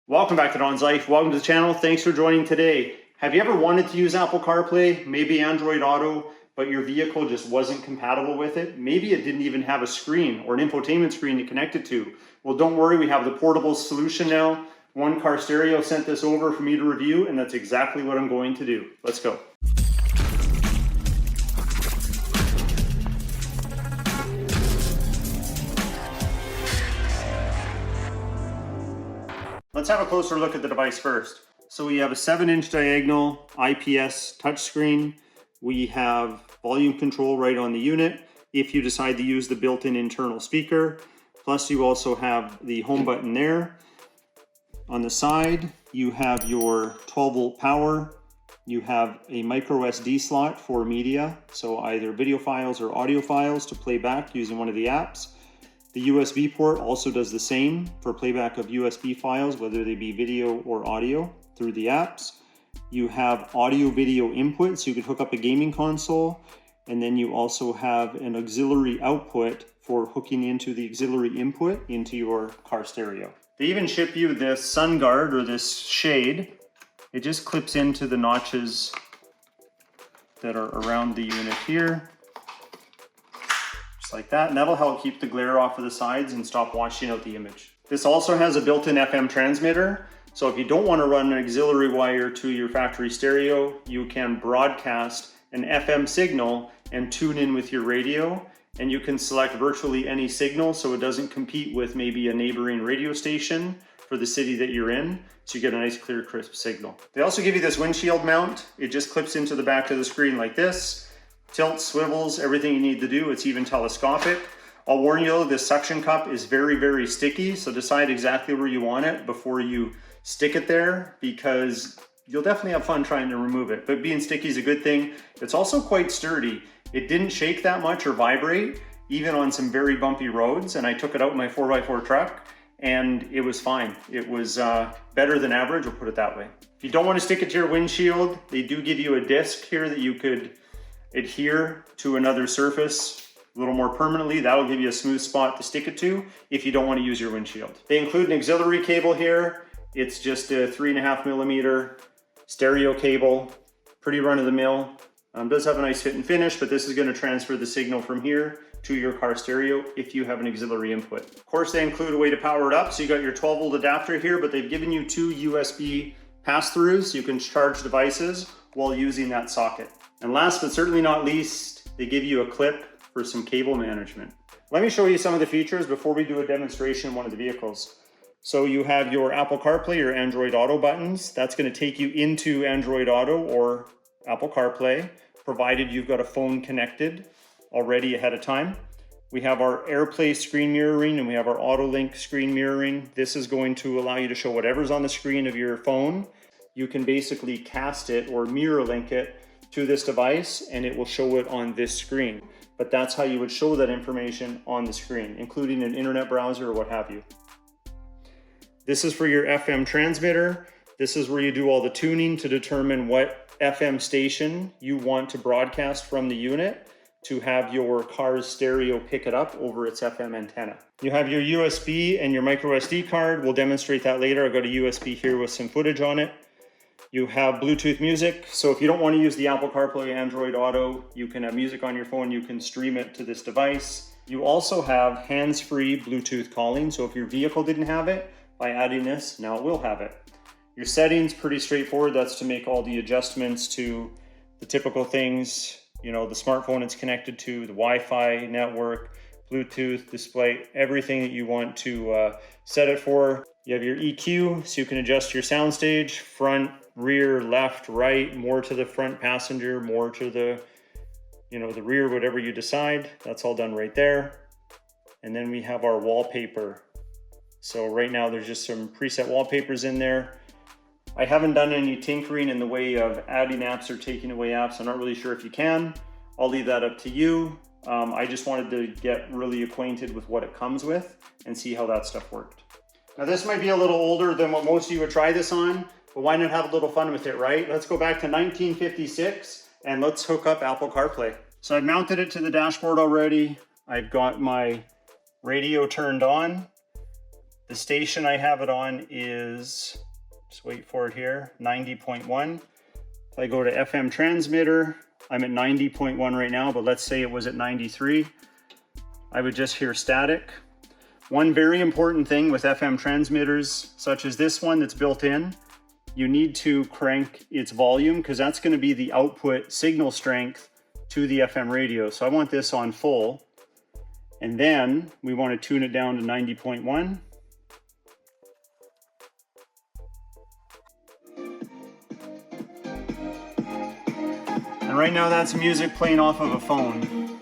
Welcome back to Don's Life. Welcome to the channel. Thanks for joining today. Have you ever wanted to use Apple CarPlay, maybe Android Auto, but your vehicle just wasn't compatible with it? Maybe it didn't even have a screen or an infotainment screen to connect it to. Well, don't worry, we have the portable solution now. One Car Stereo sent this over for me to review, and that's exactly what I'm going to do. Let's go. Let's have a closer look at the device first. So we have a 7-inch diagonal IPS touchscreen. We have volume control right on the unit if you decide to use the built-in internal speaker. Plus you also have the home button there. On the side, you have your 12-volt power. You have a micro SD slot for media, so either video files or audio files to play back using one of the apps. The USB port also does the same for playback of USB files, whether they be video or audio through the apps. You have audio video input, so you could hook up a gaming console, and then you also have an auxiliary output for hooking into the auxiliary input into your car stereo. They even ship you this sun guard or this shade. It just clips into the notches that are around the unit here. Like that, and that'll help keep the glare off of the sides and stop washing out the image. This also has a built-in FM transmitter, so if you don't want to run an auxiliary wire to your factory stereo, you can broadcast an FM signal and tune in with your radio, and you can select virtually any signal so it doesn't compete with maybe a neighboring radio station for the city that you're in, so you get a nice clear crisp signal. They also give you this windshield mount. It just clips into the back of the screen like this. Tilts, swivels, everything you need to do. It's even telescopic. I'll warn you though, this suction cup is very, very sticky, so decide exactly where you want it before you stick it there, because you'll definitely have fun trying to remove it. But being sticky is a good thing. It's also quite sturdy. It didn't shake that much or vibrate, even on some very bumpy roads, and I took it out in my 4x4 truck, and it was fine. It was better than average, we'll put it that way. If you don't want to stick it to your windshield, they do give you a disc here that you could adhere to another surface a little more permanently. That'll give you a smooth spot to stick it to if you don't want to use your windshield. They include an auxiliary cable here. It's just a 3.5mm stereo cable, pretty run-of-the-mill. Does have a nice fit and finish, but this is going to transfer the signal from here to your car stereo if you have an auxiliary input. Of course, they include a way to power it up. So you got your 12-volt adapter here, but they've given you 2 USB pass-throughs so you can charge devices while using that socket. And last but certainly not least, they give you a clip for some cable management. Let me show you some of the features before we do a demonstration of one of the vehicles. So you have your Apple CarPlay or Android Auto buttons. That's going to take you into Android Auto or Apple CarPlay, provided you've got a phone connected already ahead of time. We have our AirPlay screen mirroring and we have our AutoLink screen mirroring. This is going to allow you to show whatever's on the screen of your phone. You can basically cast it or mirror link it to this device and it will show it on this screen. But that's how you would show that information on the screen, including an internet browser or what have you. This is for your FM transmitter. This is where you do all the tuning to determine what FM station you want to broadcast from the unit to have your car's stereo pick it up over its FM antenna. You have your USB and your micro SD card. We'll demonstrate that later. I've got a USB here with some footage on it. You have Bluetooth music, so if you don't want to use the Apple CarPlay Android Auto, you can have music on your phone, you can stream it to this device. You also have hands-free Bluetooth calling, so if your vehicle didn't have it, by adding this, now it will have it. Your settings, pretty straightforward. That's to make all the adjustments to the typical things, you know, the smartphone it's connected to, the Wi-Fi network, Bluetooth, display, everything that you want to set it for. You have your EQ, so you can adjust your soundstage, front, rear, left, right, more to the front passenger, more to the, the rear, whatever you decide. That's all done right there. And then we have our wallpaper. So right now there's just some preset wallpapers in there. I haven't done any tinkering in the way of adding apps or taking away apps. I'm not really sure if you can. I'll leave that up to you. I just wanted to get really acquainted with what it comes with and see how that stuff worked. Now this might be a little older than what most of you would try this on, but why not have a little fun with it, right? Let's go back to 1956 and let's hook up Apple CarPlay. So I've mounted it to the dashboard already. I've got my radio turned on. The station I have it on is, just wait for it here, 90.1. If I go to FM transmitter, I'm at 90.1 right now, but let's say it was at 93. I would just hear static. One very important thing with FM transmitters, such as this one that's built in, you need to crank its volume because that's going to be the output signal strength to the FM radio. So I want this on full, and then we want to tune it down to 90.1. And right now that's music playing off of a phone.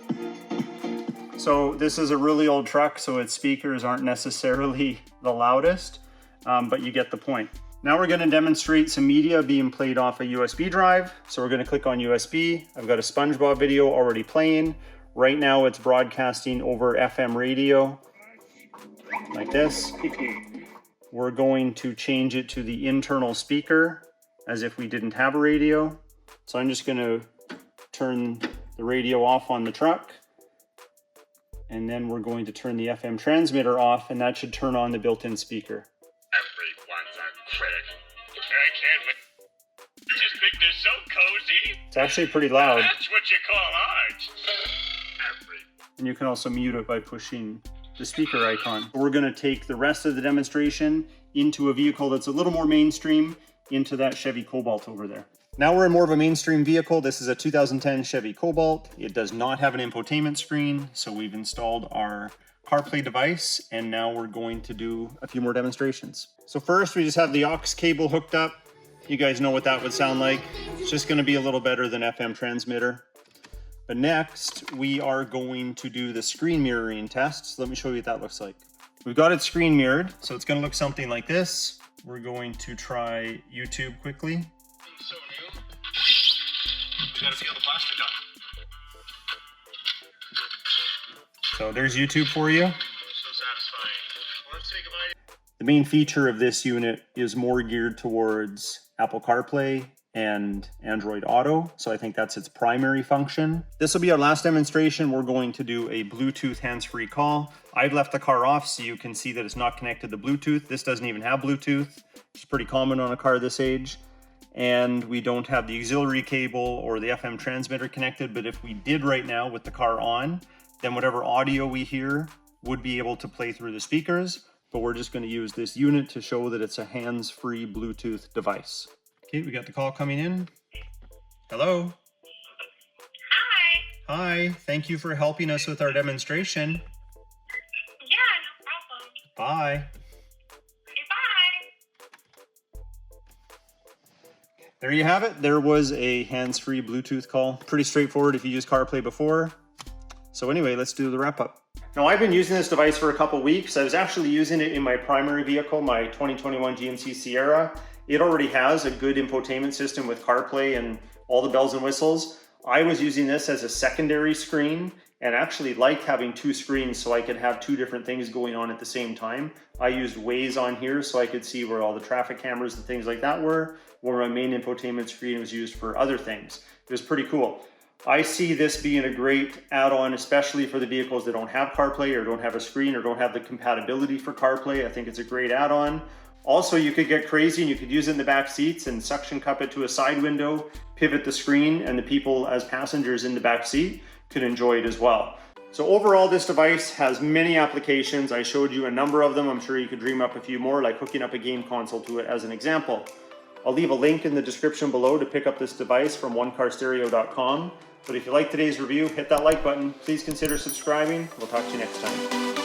So this is a really old truck, so its speakers aren't necessarily the loudest, but you get the point. Now we're going to demonstrate some media being played off a USB drive. So we're going to click on USB. I've got a SpongeBob video already playing. Right now it's broadcasting over FM radio like this. We're going to change it to the internal speaker as if we didn't have a radio. So I'm just going to turn the radio off on the truck. And then we're going to turn the FM transmitter off, and that should turn on the built-in speaker. Everyone's a critic. I can't wait. You just think they're so cozy? It's actually pretty loud. That's what you call art. And you can also mute it by pushing the speaker icon. We're going to take the rest of the demonstration into a vehicle that's a little more mainstream, into that Chevy Cobalt over there. Now we're in more of a mainstream vehicle. This is a 2010 Chevy Cobalt. It does not have an infotainment screen, so we've installed our CarPlay device, and now we're going to do a few more demonstrations. So first, we just have the aux cable hooked up. You guys know what that would sound like. It's just going to be a little better than FM transmitter. But next, we are going to do the screen mirroring test. So let me show you what that looks like. We've got it screen mirrored, so it's going to look something like this. We're going to try YouTube quickly. So new. You gotta feel the plastic on. So there's YouTube for you. So satisfying. Let's say goodbye. The main feature of this unit is more geared towards Apple CarPlay and Android Auto, so I think that's its primary function. This will be our last demonstration. We're going to do a Bluetooth hands-free call. I've left the car off so you can see that it's not connected to Bluetooth. This doesn't even have Bluetooth, which is pretty common on a car this age. And we don't have the auxiliary cable or the FM transmitter connected, but if we did right now with the car on, then whatever audio we hear would be able to play through the speakers, but we're just going to use this unit to show that it's a hands-free Bluetooth device. Okay, we got the call coming in. Hello. Hi. Hi, thank you for helping us with our demonstration. Yeah, no problem. Bye. Bye. There you have it. There was a hands-free Bluetooth call. Pretty straightforward if you used CarPlay before. So anyway, let's do the wrap-up. Now, I've been using this device for a couple weeks. I was actually using it in my primary vehicle, my 2021 GMC Sierra. It already has a good infotainment system with CarPlay and all the bells and whistles. I was using this as a secondary screen and actually liked having two screens so I could have two different things going on at the same time. I used Waze on here so I could see where all the traffic cameras and things like that were, where my main infotainment screen was used for other things. It was pretty cool. I see this being a great add-on, especially for the vehicles that don't have CarPlay or don't have a screen or don't have the compatibility for CarPlay. I think it's a great add-on. Also, you could get crazy and you could use it in the back seats and suction cup it to a side window, pivot the screen, and the people as passengers in the back seat could enjoy it as well. So overall, this device has many applications. I showed you a number of them. I'm sure you could dream up a few more, like hooking up a game console to it as an example. I'll leave a link in the description below to pick up this device from onecarstereo.com. But if you like today's review, hit that like button. Please consider subscribing. We'll talk to you next time.